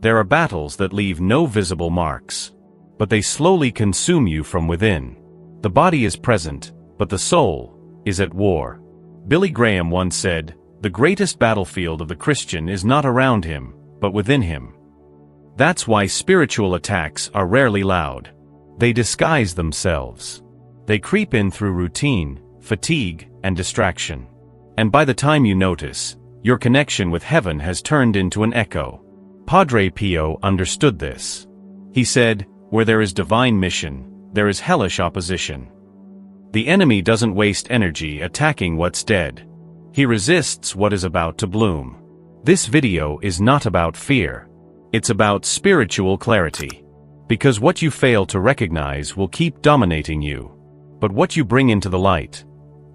There are battles that leave no visible marks, but they slowly consume you from within. The body is present, but the soul is at war. Billy Graham once said, "The greatest battlefield of the Christian is not around him, but within him." That's why spiritual attacks are rarely loud. They disguise themselves. They creep in through routine, fatigue, and distraction. And by the time you notice, your connection with heaven has turned into an echo. Padre Pio understood this. He said, "Where there is divine mission, there is hellish opposition." The enemy doesn't waste energy attacking what's dead. He resists what is about to bloom. This video is not about fear. It's about spiritual clarity. Because what you fail to recognize will keep dominating you. But what you bring into the light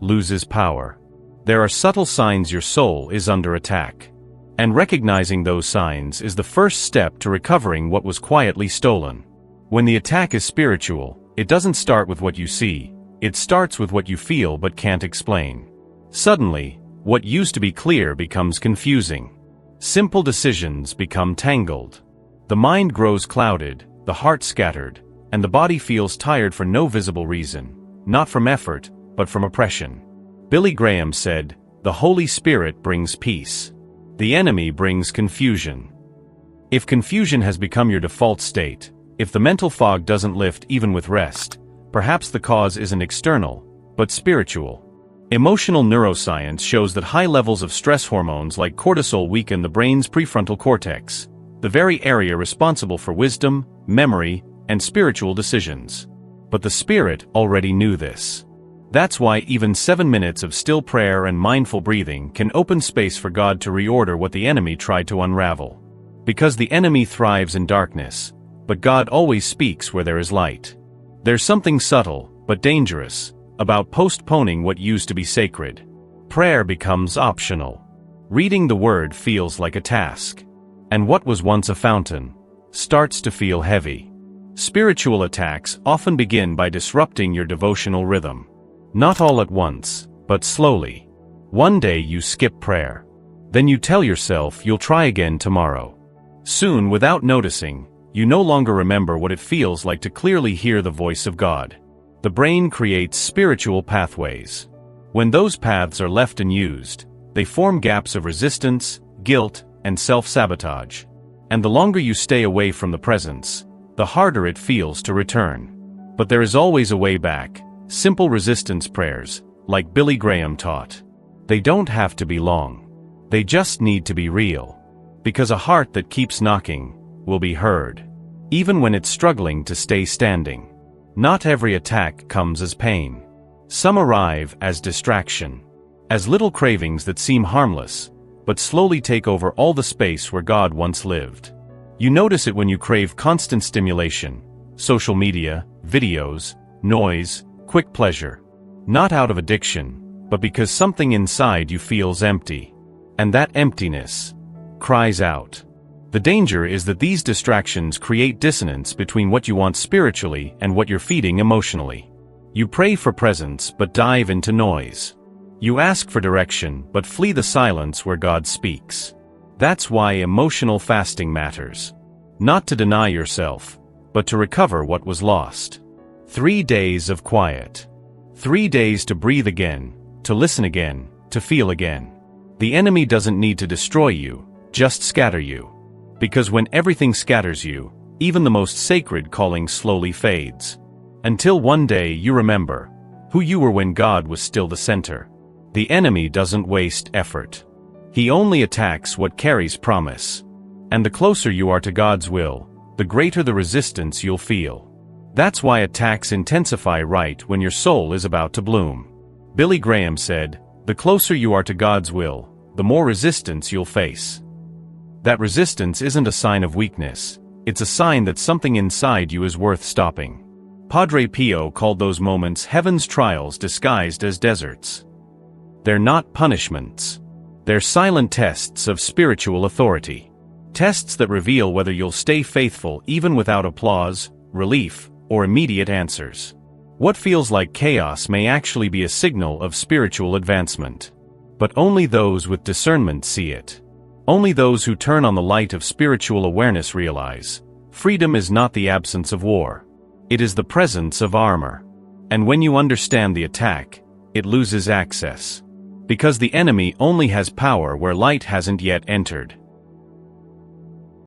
loses power. There are subtle signs your soul is under attack. And recognizing those signs is the first step to recovering what was quietly stolen. When the attack is spiritual, it doesn't start with what you see, it starts with what you feel but can't explain. Suddenly, what used to be clear becomes confusing. Simple decisions become tangled. The mind grows clouded, the heart scattered, and the body feels tired for no visible reason, not from effort, but from oppression. Billy Graham said, "The Holy Spirit brings peace. The enemy brings confusion." If confusion has become your default state, if the mental fog doesn't lift even with rest, perhaps the cause isn't external, but spiritual. Emotional neuroscience shows that high levels of stress hormones like cortisol weaken the brain's prefrontal cortex, the very area responsible for wisdom, memory, and spiritual decisions. But the Spirit already knew this. That's why even 7 minutes of still prayer and mindful breathing can open space for God to reorder what the enemy tried to unravel. Because the enemy thrives in darkness, but God always speaks where there is light. There's something subtle, but dangerous, about postponing what used to be sacred. Prayer becomes optional. Reading the Word feels like a task. And what was once a fountain starts to feel heavy. Spiritual attacks often begin by disrupting your devotional rhythm. Not all at once, but slowly. One day you skip prayer. Then you tell yourself you'll try again tomorrow. Soon, without noticing, you no longer remember what it feels like to clearly hear the voice of God. The brain creates spiritual pathways. When those paths are left unused, they form gaps of resistance, guilt, and self-sabotage. And the longer you stay away from the presence, the harder it feels to return. But there is always a way back. Simple resistance prayers, like Billy Graham taught. They don't have to be long. They just need to be real. Because a heart that keeps knocking will be heard, even when it's struggling to stay standing. Not every attack comes as pain. Some arrive as distraction, as little cravings that seem harmless, but slowly take over all the space where God once lived. You notice it when you crave constant stimulation, social media, videos, noise, quick pleasure. Not out of addiction, but because something inside you feels empty. And that emptiness cries out. The danger is that these distractions create dissonance between what you want spiritually and what you're feeding emotionally. You pray for presence but dive into noise. You ask for direction but flee the silence where God speaks. That's why emotional fasting matters. Not to deny yourself, but to recover what was lost. 3 days of quiet. 3 days to breathe again, to listen again, to feel again. The enemy doesn't need to destroy you, just scatter you. Because when everything scatters you, even the most sacred calling slowly fades. Until one day you remember who you were when God was still the center. The enemy doesn't waste effort. He only attacks what carries promise. And the closer you are to God's will, the greater the resistance you'll feel. That's why attacks intensify right when your soul is about to bloom. Billy Graham said, "The closer you are to God's will, the more resistance you'll face." That resistance isn't a sign of weakness, it's a sign that something inside you is worth stopping. Padre Pio called those moments heaven's trials disguised as deserts. They're not punishments. They're silent tests of spiritual authority. Tests that reveal whether you'll stay faithful even without applause, relief, or immediate answers. What feels like chaos may actually be a signal of spiritual advancement. But only those with discernment see it. Only those who turn on the light of spiritual awareness realize, freedom is not the absence of war. It is the presence of armor. And when you understand the attack, it loses access. Because the enemy only has power where light hasn't yet entered.